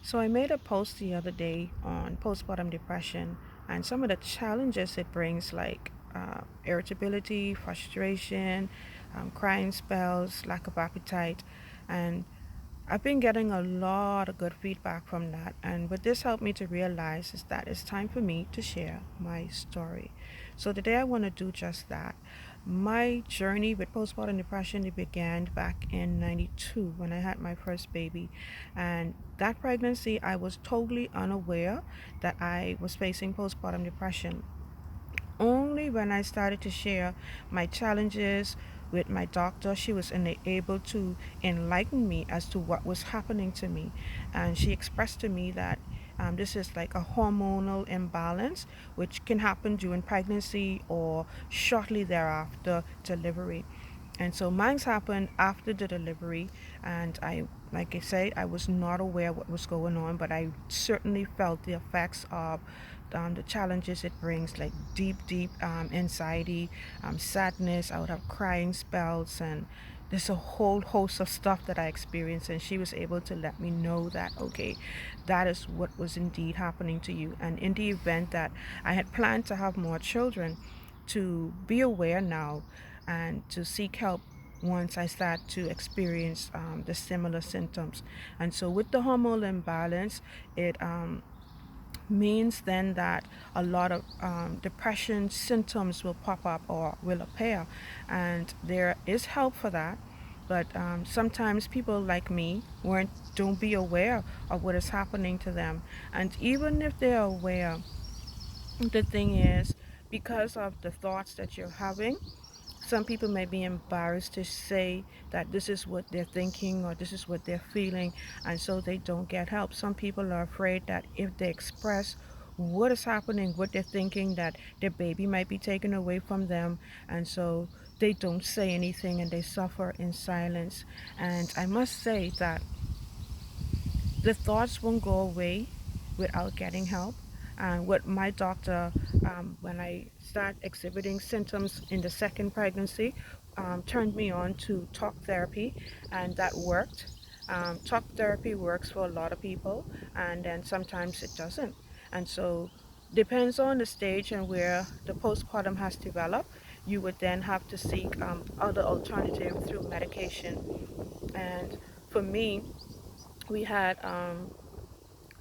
So I made a post the other day on postpartum depression and some of the challenges it brings, like irritability, frustration, crying spells, lack of appetite, and I've been getting a lot of good feedback from that. And what this helped me to realize is that it's time for me to share my story. So today I want to do just that. My journey with postpartum depression, it began back in 92 when I had my first baby. And that pregnancy, I was totally unaware that I was facing postpartum depression. Only when I started to share my challenges with my doctor, she was able to enlighten me as to what was happening to me. And she expressed to me that this is like a hormonal imbalance, which can happen during pregnancy or shortly thereafter delivery. And so mine's happened after the delivery, and like I say, I was not aware what was going on, but I certainly felt the effects of the challenges it brings, like deep anxiety, sadness. I would have crying spells, and there's a whole host of stuff that I experienced. And she was able to let me know that, okay, that is what was indeed happening to you. And in the event that I had planned to have more children, to be aware now and to seek help once I start to experience the similar symptoms. And so, with the hormonal imbalance, it means then that a lot of depression symptoms will pop up or will appear, and there is help for that. But sometimes people like me weren't don't be aware of what is happening to them, and even if they're aware, the thing is, because of the thoughts that you're having, some people may be embarrassed to say that this is what they're thinking or this is what they're feeling, and so they don't get help. Some people are afraid that if they express what is happening, what they're thinking, that their baby might be taken away from them, and so they don't say anything and they suffer in silence. And I must say that the thoughts won't go away without getting help. And what my doctor, when I start exhibiting symptoms in the second pregnancy, turned me on to talk therapy, and that worked. Talk therapy works for a lot of people, and then sometimes it doesn't. And so, depends on the stage and where the postpartum has developed. You would then have to seek other alternative through medication. And for me, we had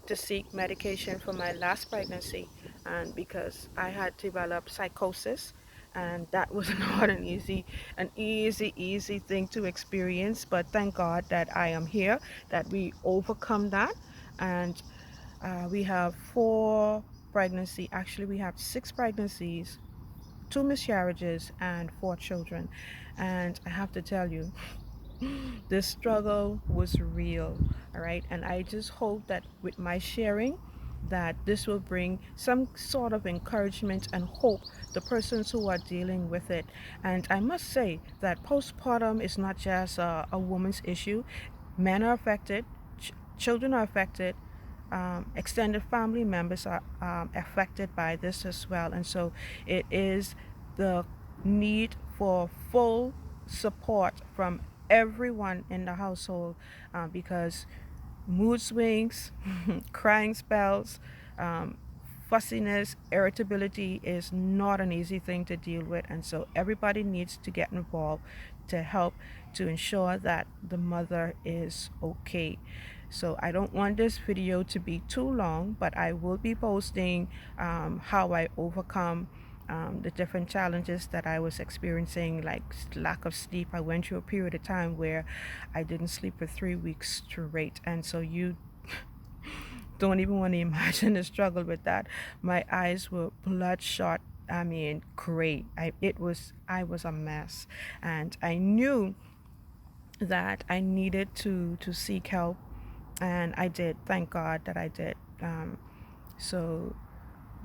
to seek medication for my last pregnancy, and because I had developed psychosis, and that was not an easy thing to experience. But thank God that I am here, that we overcome that, and we have we have 6 pregnancies, 2 miscarriages, and 4 children. And I have to tell you, the struggle was real. All right, and I just hope that with my sharing, that this will bring some sort of encouragement and hope to persons who are dealing with it. And I must say that postpartum is not just a woman's issue. Men are affected, children are affected, extended family members are affected by this as well. And so it is the need for full support from everyone in the household, because mood swings, crying spells, um, fussiness, irritability is not an easy thing to deal with. And so everybody needs to get involved to help to ensure that the mother is okay. So I don't want this video to be too long, but I will be posting how I overcome the different challenges that I was experiencing, like lack of sleep. I went through a period of time where I didn't sleep for 3 weeks straight. And so you don't even want to imagine the struggle with that. My eyes were bloodshot. I mean, great. I was a mess, and I knew that I needed to seek help, and I did. Thank God that I did. So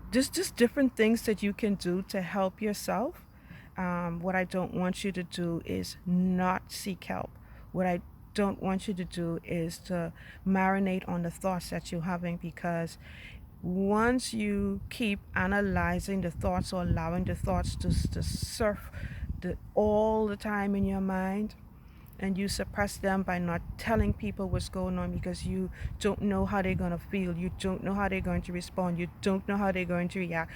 just different things that you can do to help yourself. What I don't want you to do is not seek help. What I don't want you to do is to marinate on the thoughts that you're having, because once you keep analyzing the thoughts or allowing the thoughts to surf all the time in your mind, and you suppress them by not telling people what's going on because you don't know how they're going to feel. You don't know how they're going to respond. You don't know how they're going to react.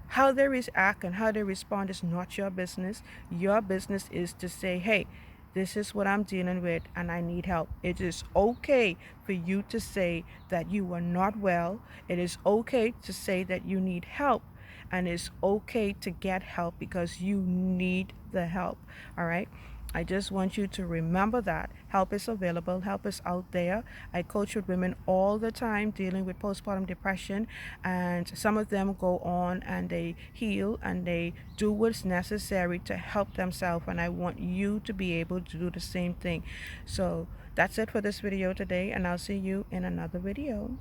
How they react and how they respond is not your business. Your business is to say, hey, this is what I'm dealing with and I need help. It is okay for you to say that you are not well. It is okay to say that you need help. And it's okay to get help because you need the help. All right. I just want you to remember that help is available, help is out there. I coach with women all the time dealing with postpartum depression, and some of them go on and they heal and they do what's necessary to help themselves. And I want you to be able to do the same thing. So that's it for this video today, and I'll see you in another video.